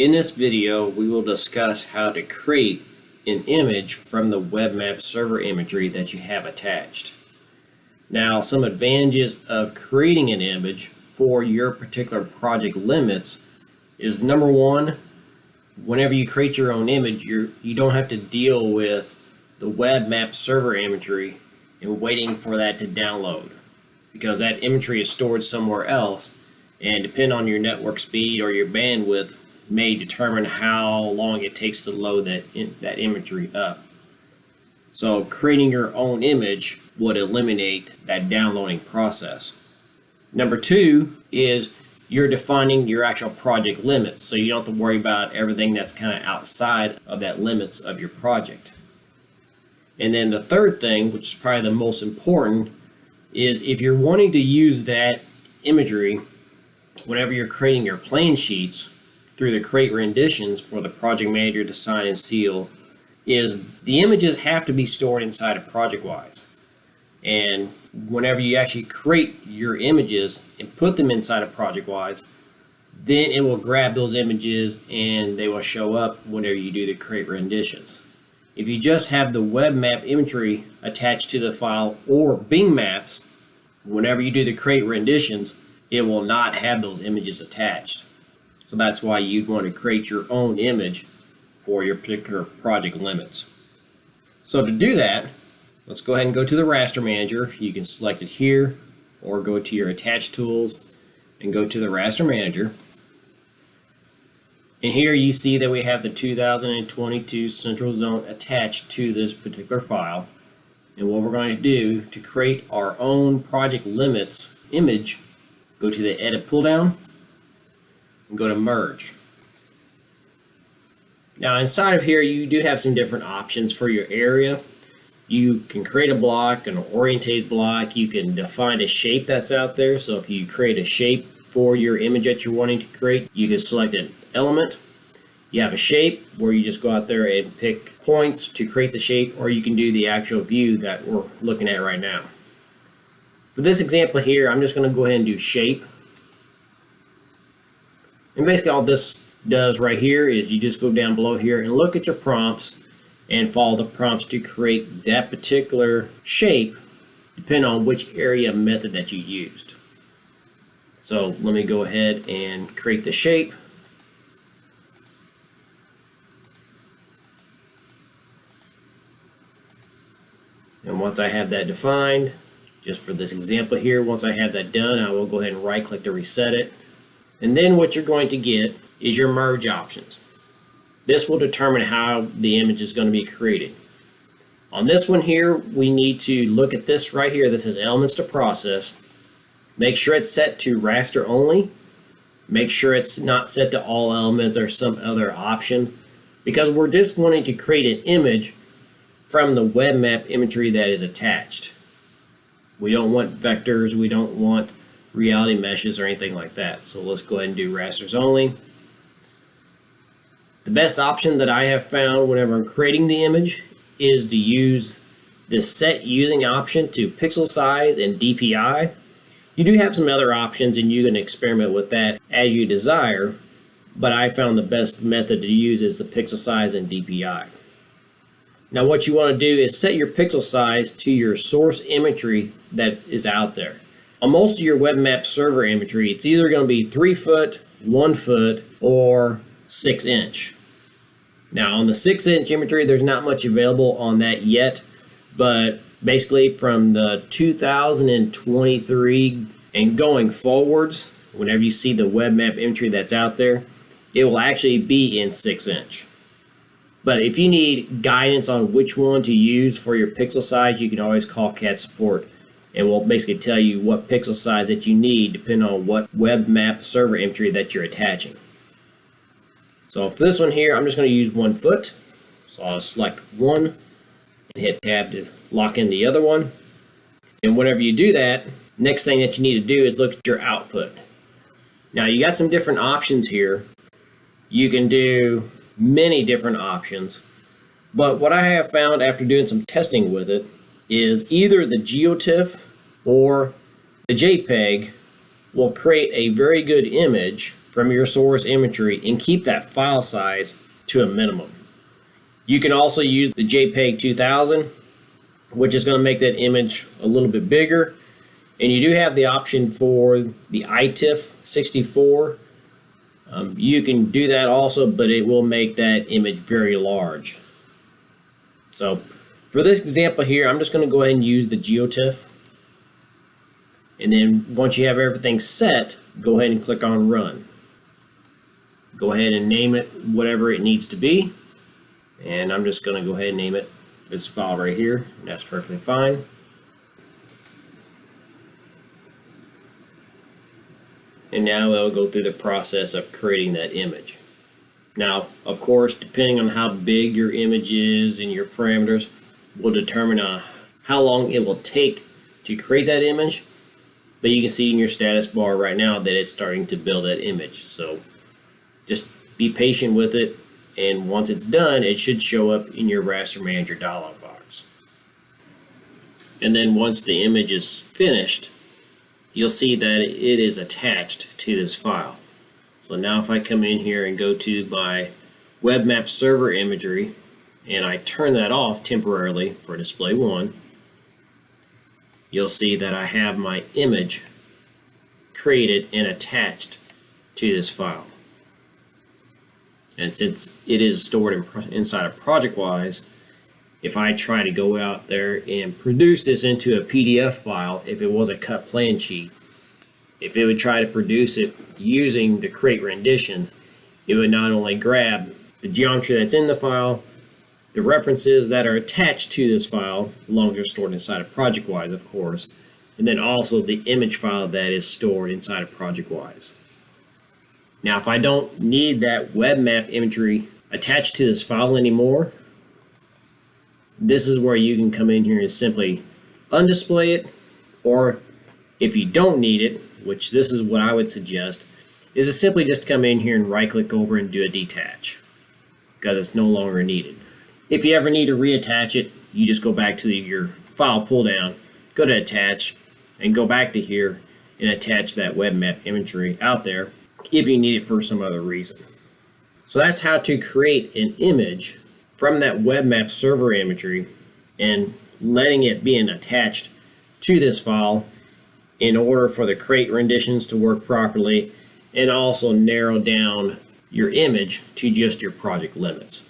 In this video, we will discuss how to create an image from the WebMap server imagery that you have attached. Now, some advantages of creating an image for your particular project limits is number one, whenever you create your own image, you don't have to deal with the WebMap server imagery and waiting for that to download, because that imagery is stored somewhere else, and depending on your network speed or your bandwidth may determine how long it takes to load that imagery up. So creating your own image would eliminate that downloading process. Number two is you're defining your actual project limits, so you don't have to worry about everything that's kind of outside of that limits of your project. And then the third thing, which is probably the most important, is if you're wanting to use that imagery whenever you're creating your plan sheets through the create renditions for the project manager to sign and seal, is the images have to be stored inside of ProjectWise. And whenever you actually create your images and put them inside of ProjectWise, then it will grab those images and they will show up whenever you do the create renditions. If you just have the web map imagery attached to the file or Bing maps, whenever you do the create renditions, it will not have those images attached. So that's why you'd want to create your own image for your particular project limits. So to do that, let's go ahead and go to the raster manager. You can select it here or go to your attached tools and go to the raster manager. And here you see that we have the 2022 central zone attached to this particular file. And what we're going to do to create our own project limits image, go to the edit pull down and go to merge. Now inside of here you do have some different options for your area. You can create a block, an orientate block. You can define a shape that's out there. So if you create a shape for your image that you're wanting to create, you can select an element. You have a shape where you just go out there and pick points to create the shape, or you can do the actual view that we're looking at right now. For this example here, I'm just going to go ahead and do shape. And basically all this does right here is you just go down below here and look at your prompts and follow the prompts to create that particular shape depending on which area method that you used. So let me go ahead and create the shape. And once I have that defined, just for this example here, once I have that done, I will go ahead and right click to reset it. And then what you're going to get is your merge options. This will determine how the image is going to be created. On this one here, we need to look at this right here. This is elements to process. Make sure it's set to raster only. Make sure it's not set to all elements or some other option, because we're just wanting to create an image from the web map imagery that is attached. We don't want vectors, we don't want reality meshes or anything like that. So let's go ahead and do rasters only. The best option that I have found whenever I'm creating the image is to use the set using option to pixel size and DPI. You do have some other options and you can experiment with that as you desire, but I found the best method to use is the pixel size and DPI. Now what you want to do is set your pixel size to your source imagery that is out there. On most of your web map server imagery, it's either going to be 3 foot, 1 foot, or 6 inch. Now on the 6 inch imagery, there's not much available on that yet, but basically from the 2023 and going forwards, whenever you see the web map imagery that's out there, it will actually be in 6 inch. But if you need guidance on which one to use for your pixel size, you can always call CAD support, and we'll basically tell you what pixel size that you need depending on what web map server imagery that you're attaching. So for this one here, I'm just going to use 1 foot. So I'll select 1 and hit tab to lock in the other one. And whenever you do that, next thing that you need to do is look at your output. Now you got some different options here. You can do many different options, but what I have found after doing some testing with it is either the GeoTIFF or the JPEG will create a very good image from your source imagery and keep that file size to a minimum. You can also use the JPEG 2000, which is going to make that image a little bit bigger. And you do have the option for the ITIF 64. You can do that also, but it will make that image very large. So for this example here, I'm just going to go ahead and use the GeoTIFF. And then once you have everything set, go ahead and click on Run. Go ahead and name it whatever it needs to be. And I'm just going to go ahead and name it this file right here. And that's perfectly fine. And now it'll go through the process of creating that image. Now, of course, depending on how big your image is and your parameters will determine how long it will take to create that image. But you can see in your status bar right now that it's starting to build that image. So just be patient with it, and once it's done, it should show up in your Raster Manager dialog box. And then once the image is finished, you'll see that it is attached to this file. So now if I come in here and go to my Web Map Server Imagery and I turn that off temporarily for display 1, you'll see that I have my image created and attached to this file. And since it is stored inside of ProjectWise, if I try to go out there and produce this into a PDF file, if it was a cut plan sheet, if it would try to produce it using the create renditions, it would not only grab the geometry that's in the file, the references that are attached to this file, longer stored inside of ProjectWise, of course, and then also the image file that is stored inside of ProjectWise. Now, if I don't need that web map imagery attached to this file anymore, this is where you can come in here and simply undisplay it, or if you don't need it, which this is what I would suggest, is to simply just come in here and right click over and do a detach, because it's no longer needed. If you ever need to reattach it, you just go back to your file pull down, go to attach, and go back to here and attach that web map imagery out there if you need it for some other reason. So that's how to create an image from that web map server imagery and letting it be attached to this file in order for the create renditions to work properly, and also narrow down your image to just your project limits.